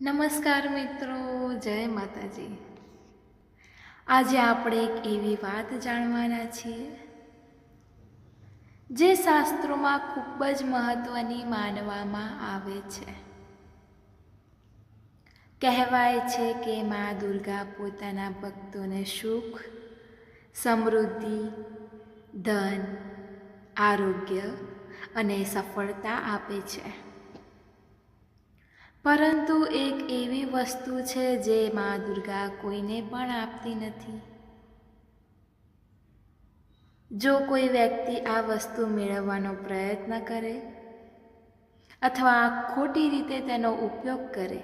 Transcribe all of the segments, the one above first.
નમસ્કાર મિત્રો, જય માતાજી। આજે આપણે એક એવી વાત જાણવાના છીએ જે શાસ્ત્રોમાં ખૂબ જ મહત્વની માનવામાં આવે છે। કહેવાય છે કે મા દુર્ગા પોતાના ભક્તોને સુખ, સમૃદ્ધિ, ધન, આરોગ્ય અને સફળતા આપે છે। પરંતુ એક એવી વસ્તુ છે જે મા દુર્ગા કોઈને પણ આપતી નથી। જો કોઈ વ્યક્તિ આ વસ્તુ મેળવવાનો પ્રયત્ન કરે અથવા ખોટી રીતે તેનો ઉપયોગ કરે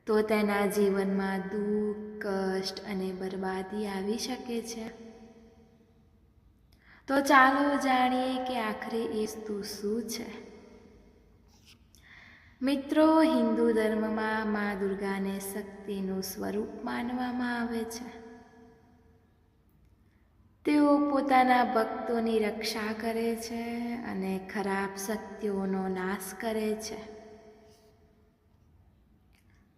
તો તેના જીવનમાં દુઃખ, કષ્ટ અને બરબાદી આવી શકે છે। તો ચાલો જાણીએ કે આખરે એ વસ્તુ શું છે। મિત્રો, હિન્દુ ધર્મમાં મા દુર્ગાને શક્તિનું સ્વરૂપ માનવામાં આવે છે। તેઓ પોતાના ભક્તોની રક્ષા કરે છે અને ખરાબ શક્તિઓનો નાશ કરે છે।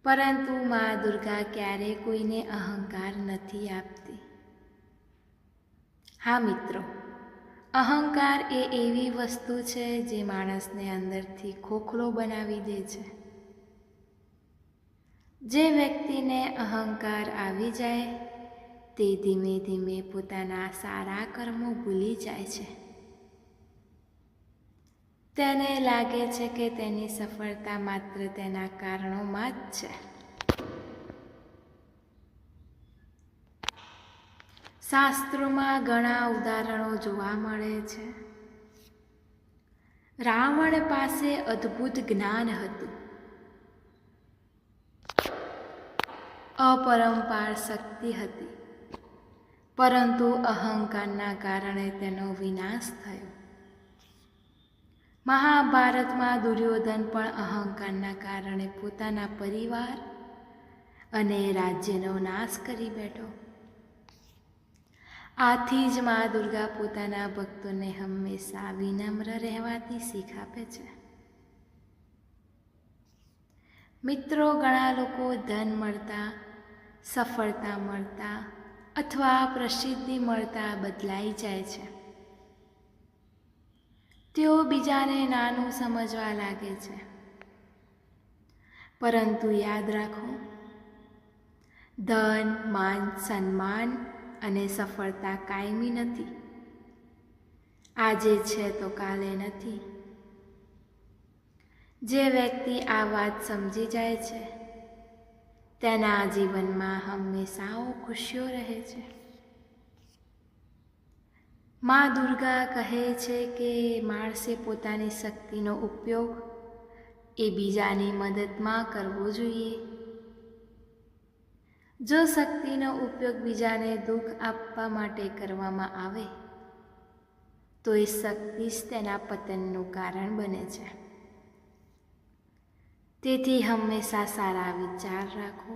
પરંતુ મા દુર્ગા ક્યારેય કોઈને અહંકાર નથી આપતી। હા મિત્રો, અહંકાર એ એવી વસ્તુ છે જે માણસને અંદરથી ખોખલો બનાવી દે છે। જે વ્યક્તિને અહંકાર આવી જાય તે ધીમે ધીમે પોતાના સારા કર્મો ભૂલી જાય છે। તેને લાગે છે કે તેની સફળતા માત્ર તેના કારણોમાં જ છે। શાસ્ત્રોમાં ઘણા ઉદાહરણો જોવા મળે છે। રાવણ પાસે અદ્ભુત જ્ઞાન હતું, અપરંપાર શક્તિ હતી, પરંતુ અહંકારના કારણે તેનો વિનાશ થયો। મહાભારતમાં દુર્યોધન પણ અહંકારના કારણે પોતાના પરિવાર અને રાજ્યનો નાશ કરી બેઠો। આથી જ મા દુર્ગા પોતાના ભક્તોને હંમેશા વિનમ્ર રહેવાથી શીખ આપે છે। મિત્રો, ઘણા લોકો ધન મળતા, સફળતા મળતા અથવા પ્રસિદ્ધિ મળતા બદલાઈ જાય છે। તેઓ બીજાને નાનું સમજવા લાગે છે। પરંતુ યાદ રાખો, ધન, માન, સન્માન અને સફળતા કાયમી નથી। આજે છે તો કાલે નથી। જે વ્યક્તિ આ વાત સમજી જાય છે તેના જીવનમાં હંમેશા ખુશીઓ રહે છે। મા દુર્ગા કહે છે કે માણસે પોતાની શક્તિનો ઉપયોગ એ બીજાની મદદમાં કરવો જોઈએ। જો શક્તિનો ઉપયોગ બીજાને દુઃખ આપવા માટે કરવામાં આવે તો એ શક્તિ જ તેના પતનનું કારણ બને છે। તેથી હંમેશા સારા વિચાર રાખો,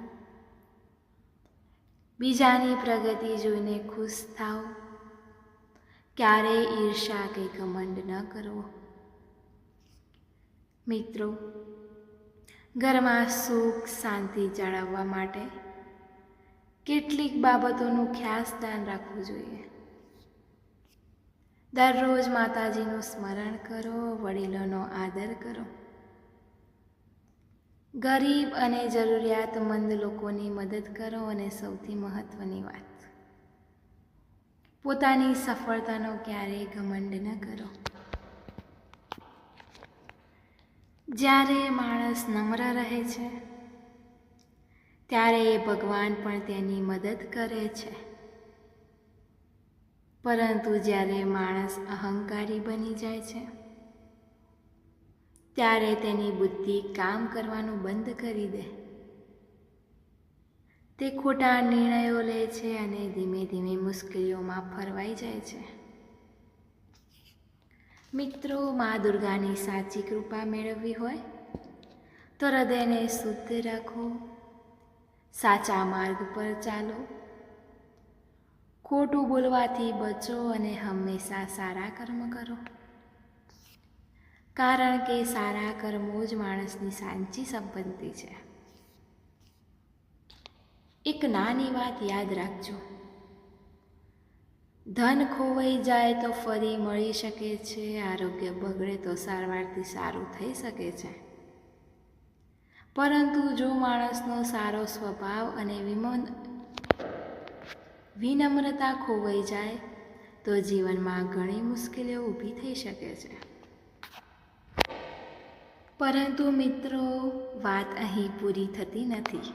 બીજાની પ્રગતિ જોઈને ખુશ થાઓ, ક્યારેય ઈર્ષ્યા કે ઘમંડ ન કરવો। મિત્રો, ઘરમાં સુખ શાંતિ જાળવવા માટે કેટલીક બાબતોનું ખાસ ધ્યાન રાખવું જોઈએ। દરરોજ માતાજીનું સ્મરણ કરો, વડીલોનો આદર કરો, ગરીબ અને જરૂરિયાતમંદ લોકોની મદદ કરો અને સૌથી મહત્વની વાત, પોતાની સફળતાનો ક્યારેય ઘમંડ ન કરો। જ્યારે માણસ નમ્ર રહે છે ત્યારે ભગવાન પણ તેની મદદ કરે છે। પરંતુ જ્યારે માણસ અહંકારી બની જાય છે ત્યારે તેની બુદ્ધિ કામ કરવાનું બંધ કરી દે, તે ખોટા નિર્ણયો લે છે અને ધીમે ધીમે મુશ્કેલીઓમાં ફરવાઈ જાય છે। મિત્રો, મા દુર્ગાની સાચી કૃપા મેળવવી હોય તો હૃદયને શુદ્ધ રાખો, સાચા માર્ગ પર ચાલો, ખોટું બોલવાથી બચો અને હંમેશા સારા કર્મ કરો। કારણ કે સારા કર્મો જ માણસની સાચી સંપત્તિ છે. એક નાની વાત યાદ રાખજો, ધન ખોવાઈ જાય તો ફરી મળી શકે છે, આરોગ્ય બગડે તો સારવારથી સારું થઈ શકે છે, પરંતુ જો માણસનો સારો સ્વભાવ અને વિનમ્રતા ખોવાઈ જાય તો જીવનમાં ઘણી મુશ્કેલીઓ ઊભી થઈ શકે છે. પરંતુ મિત્રો, વાત અહીં પૂરી થતી નથી.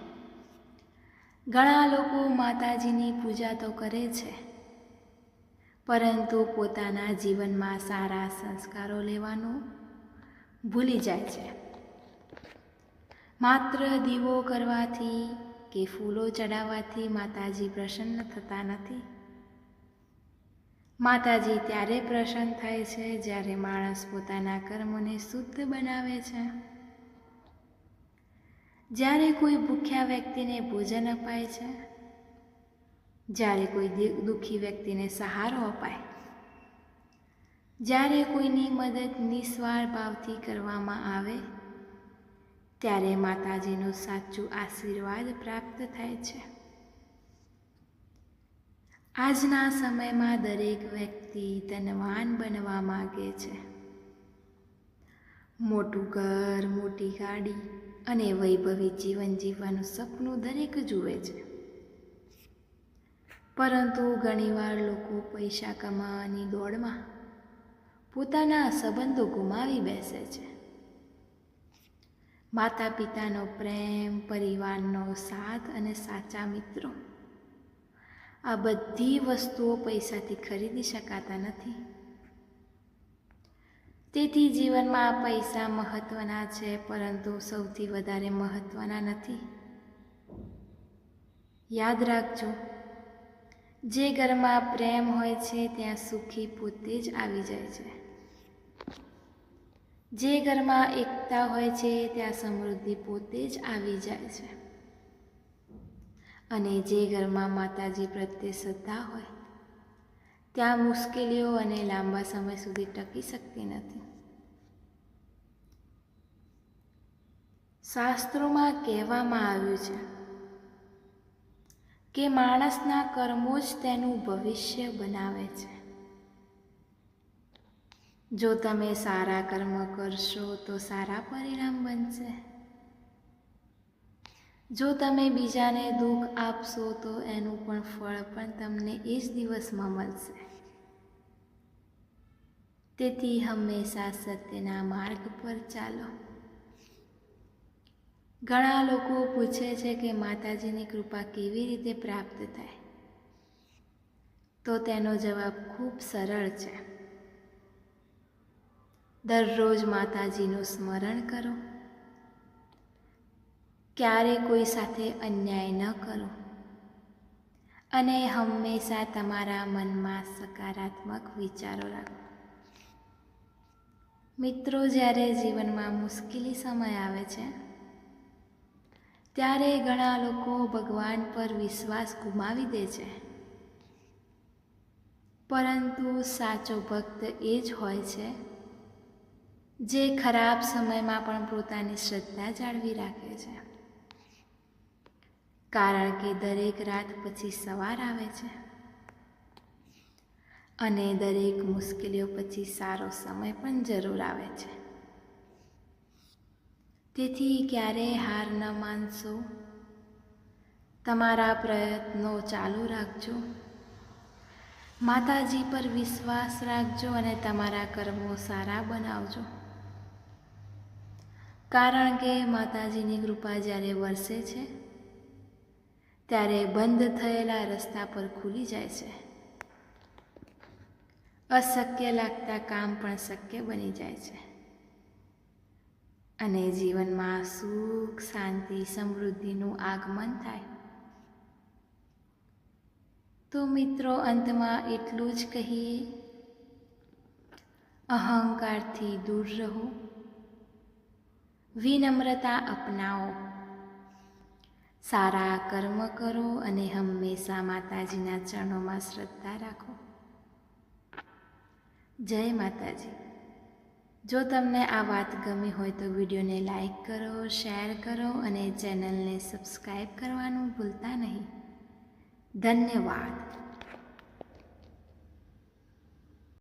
ઘણા લોકો માતાજીની પૂજા તો કરે છે, પરંતુ પોતાના જીવનમાં સારા સંસ્કારો લેવાનું ભૂલી જાય છે. માત્ર દીવો કરવાથી કે ફૂલો ચડાવવાથી માતાજી પ્રસન્ન થતા નથી. માતાજી ત્યારે પ્રસન્ન થાય છે જ્યારે માણસ પોતાના કર્મોને શુદ્ધ બનાવે છે. જ્યારે કોઈ ભૂખ્યા વ્યક્તિને ભોજન અપાય છે, જ્યારે કોઈ દુઃખી વ્યક્તિને સહારો અપાય, જ્યારે કોઈની મદદ નિસ્વાર્થ ભાવથી કરવામાં આવે, ત્યારે માતાજીનું સાચું આશીર્વાદ પ્રાપ્ત થાય છે. આજના સમયમાં દરેક વ્યક્તિ ધનવાન બનવા માંગે છે. મોટું ઘર, મોટી ગાડી અને વૈભવી જીવન જીવવાનું સપનું દરેક જુએ છે. પરંતુ ઘણીવાર લોકો પૈસા કમાવાની દોડમાં પોતાના સંબંધો ગુમાવી બેસે છે. માતા પિતાનો પ્રેમ, પરિવારનો સાથ અને સાચા મિત્રો, આ બધી વસ્તુઓ પૈસાથી ખરીદી શકાતા નથી. તેથી જીવનમાં પૈસા મહત્વના છે, પરંતુ સૌથી વધારે મહત્વના નથી. યાદ રાખજો, જે ઘરમાં પ્રેમ હોય છે ત્યાં સુખી પોતે જ આવી જાય છે. જે ઘરમાં એકતા હોય છે ત્યાં સમૃદ્ધિ પોતે જ આવી જાય છે. અને જે ઘરમાં માતાજી પ્રત્યે શ્રદ્ધા હોય ત્યાં મુશ્કેલીઓ અને લાંબા સમય સુધી ટકી શકતી નથી. શાસ્ત્રોમાં કહેવામાં આવ્યું છે કે માણસના કર્મો જ તેનું ભવિષ્ય બનાવે છે. જો તમે સારા કર્મ કરશો તો સારા પરિણામ બનશે. જો તમે બીજાને દુઃખ આપશો તો એનું પણ ફળ પણ તમને એ જ દિવસમાં મળશે. તેથી હંમેશા સત્યના માર્ગ પર ચાલો. ઘણા લોકો પૂછે છે કે માતાજીની કૃપા કેવી રીતે પ્રાપ્ત થાય? તો તેનો જવાબ ખૂબ સરળ છે. દરરોજ માતાજીનું સ્મરણ કરો, ક્યારે કોઈ સાથે અન્યાય ન કરો અને હંમેશા તમારા મનમાં સકારાત્મક વિચારો રાખો. મિત્રો, જ્યારે જીવનમાં મુશ્કેલી સમય આવે છે ત્યારે ઘણા લોકો ભગવાન પર વિશ્વાસ ગુમાવી દે છે, પરંતુ સાચો ભક્ત એ જ હોય છે જે ખરાબ સમયમાં પણ પોતાની શ્રદ્ધા જાળવી રાખે છે. કારણ કે દરેક રાત પછી સવાર આવે છે અને દરેક મુશ્કેલીઓ પછી સારો સમય પણ જરૂર આવે છે. તેથી ક્યારેય હાર ન માનશો. તમારા પ્રયત્નો ચાલુ રાખજો, માતાજી પર વિશ્વાસ રાખજો અને તમારા કર્મો સારા બનાવજો. કારણ કે માતાજીની કૃપા જ્યારે વરસે છે ત્યારે બંધ થયેલા રસ્તા પર ખુલી જાય છે. અશક્ય લાગતા કામ પણ શક્ય બની જાય છે અને જીવનમાં સુખ, શાંતિ, સમૃદ્ધિનું આગમન થાય. તો મિત્રો, અંતમાં એટલું જ કહીએ, અહંકારથી દૂર રહો, વિનમ્રતા અપનાવો, સારા કર્મ કરો અને હંમેશા માતાજીના ચરણોમાં શ્રદ્ધા રાખો. જય માતાજી. જો તમને આ વાત ગમી હોય તો વિડીયોને લાઈક કરો, શેર કરો અને ચેનલને સબસ્ક્રાઈબ કરવાનું ભૂલતા નહીં. ધન્યવાદ.